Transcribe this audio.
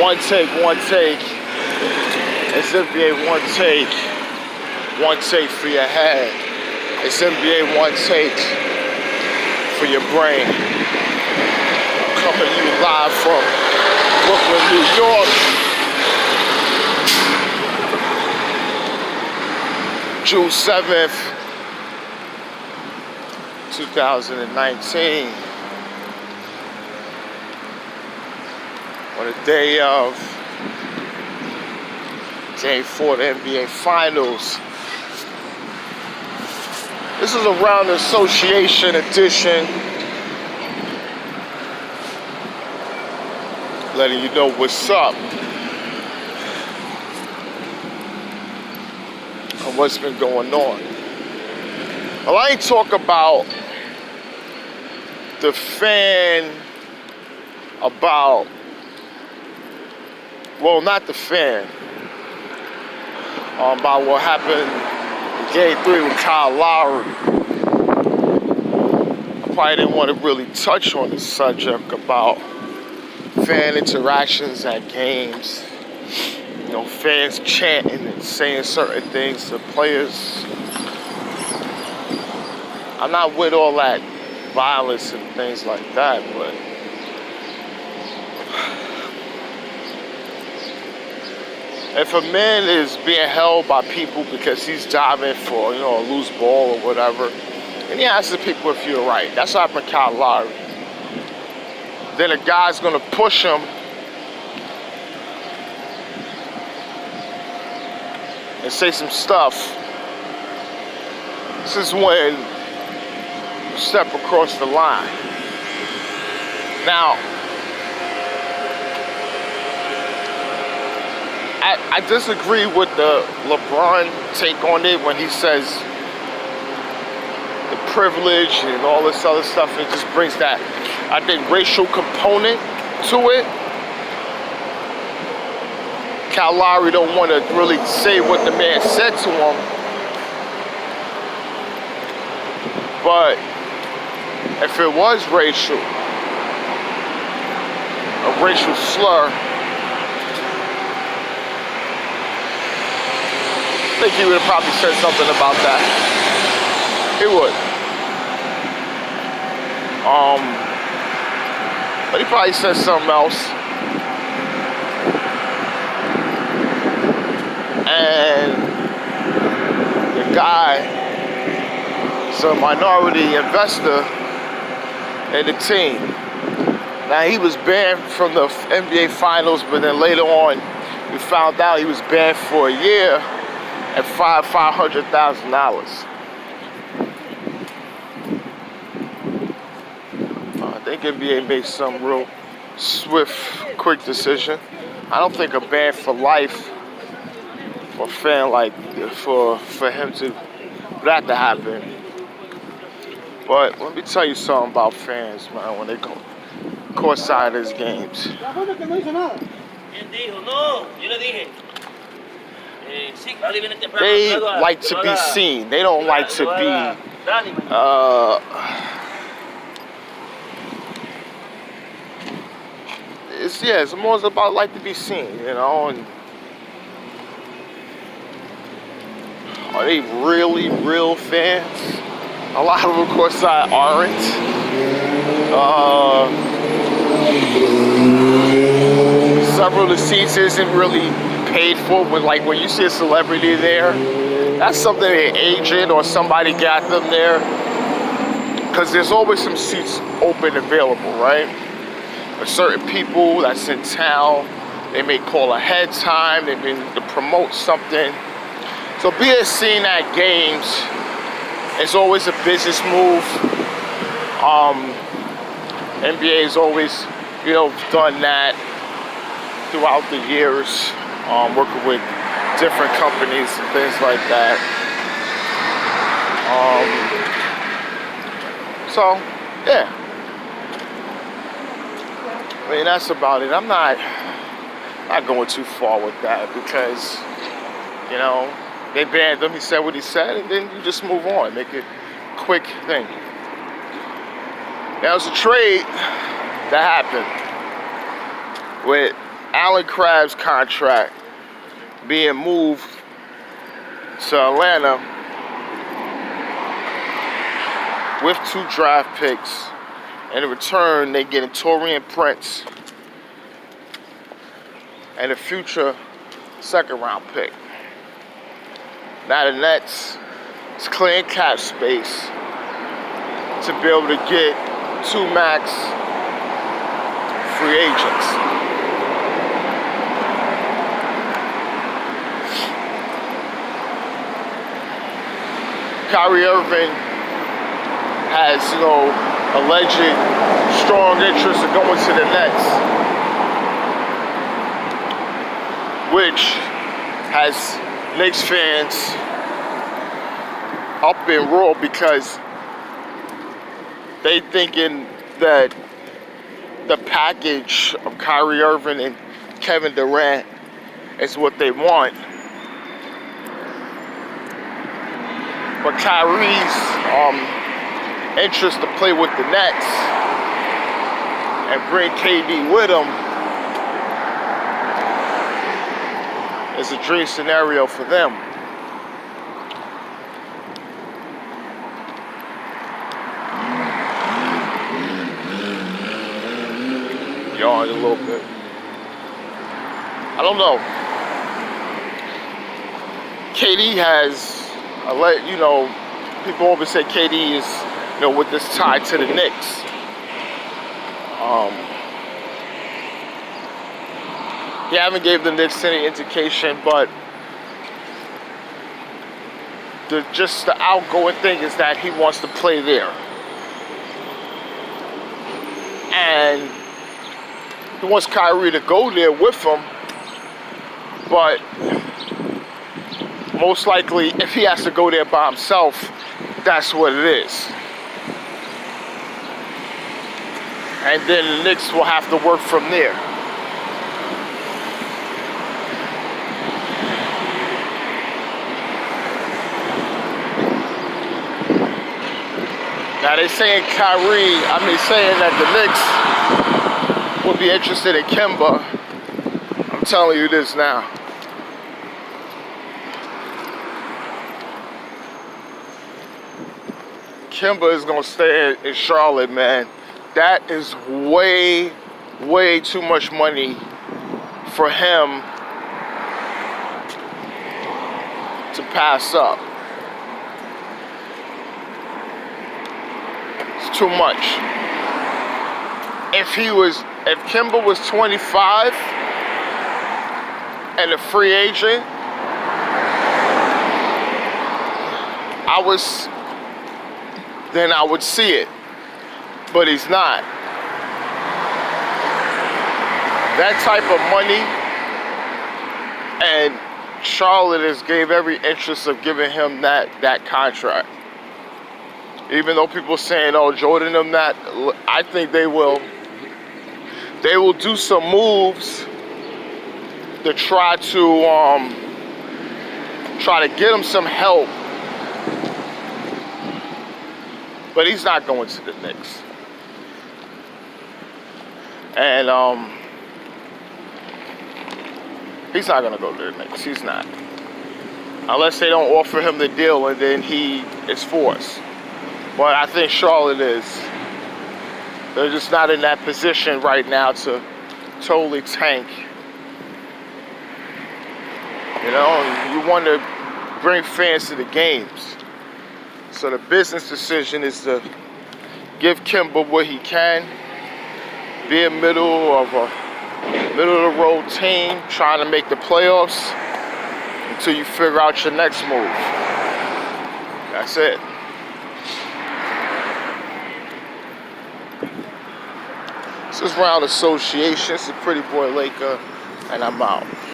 One take, one take. It's NBA one take. One take for your head. It's NBA one take for your brain. Coming to you live from Brooklyn, New York. June 7th, 2019. On the day of Game 4 of the NBA Finals. This is a round association edition, letting you know what's up and what's been going on. Well, I ain't talk about the fan about, well, not the fan, about what happened in Game 3 with Kyle Lowry. I probably didn't want to really touch on the subject about fan interactions at games. You know, fans chanting and saying certain things to players. I'm not with all that violence and things like that, but if a man is being held by people because he's diving for, you know, a loose ball or whatever, and he asks the people if you're right. That's what happened to Kyle Lowry. Then a guy's gonna push him and say some stuff. This is when you step across the line. Now, I disagree with the LeBron take on it when he says the privilege and all this other stuff. It just brings that, I think, racial component to it. Kyle Lowry don't want to really say what the man said to him, but if it was racial, a racial slur, I think he would have probably said something about that. He would. But he probably said something else. And the guy is a minority investor in the team. Now, he was banned from the NBA Finals, but then later on, we found out he was banned for a year and fined $500,000. I think NBA made some real swift, quick decision. I don't think a ban for life for a fan like for him to for that to happen. But let me tell you something about fans, man. When they go courtside his games, they like to be seen. They don't like to be it's more about like to be seen, you know. And are they really real fans? A lot of them, of course, aren't. Several of the seats isn't really paid for. When you see a celebrity there, that's something an agent or somebody got them there. Because there's always some seats open available, right? For certain people that's in town, they may call ahead time, they may to promote something. So being seen at games is always a business move. NBA has always, you know, done that throughout the years, working with different companies and things like that. So, yeah. I mean, that's about it. I'm not going too far with that because, you know, they banned him, he said what he said, and then you just move on, make it a quick thing. There was a trade that happened with Allen Crabbe's contract being moved to Atlanta with 2 draft picks. And in return, they get Torian Prince and a future 2nd-round pick. Now the Nets is clearing cap space to be able to get 2 max free agents. Kyrie Irving has, alleged strong interest in going to the Nets, which has Knicks fans up in roar because they thinking that the package of Kyrie Irving and Kevin Durant is what they want. But Kyrie's interest to play with the Nets and bring KD with him is a dream scenario for them. Yawn a little bit. I don't know. KD has, people always say KD is, with this tie to the Knicks. He haven't gave the Knicks any indication, but just the outgoing thing is that he wants to play there. And he wants Kyrie to go there with him, but most likely, if he has to go there by himself, that's what it is. And then the Knicks will have to work from there. Now they're saying saying that the Knicks would be interested in Kemba. I'm telling you this now. Kemba is going to stay in Charlotte, man. That is way, way too much money for him to pass up. It's too much. If Kemba was 25 and a free agent, then I would see it, but he's not. That type of money, and Charlotte has gave every interest of giving him that contract. Even though people saying, "Oh, Jordan them that," I think they will. They will do some moves to try to get him some help. But he's not going to the Knicks. And he's not going to go to the Knicks. He's not. Unless they don't offer him the deal and then he is forced. But I think Charlotte is. They're just not in that position right now to totally tank. And you want to bring fans to the games. So the business decision is to give Kemba what he can, be a middle of the road team trying to make the playoffs until you figure out your next move. That's it. This is Round Association. It's a Pretty Boy Laker, and I'm out.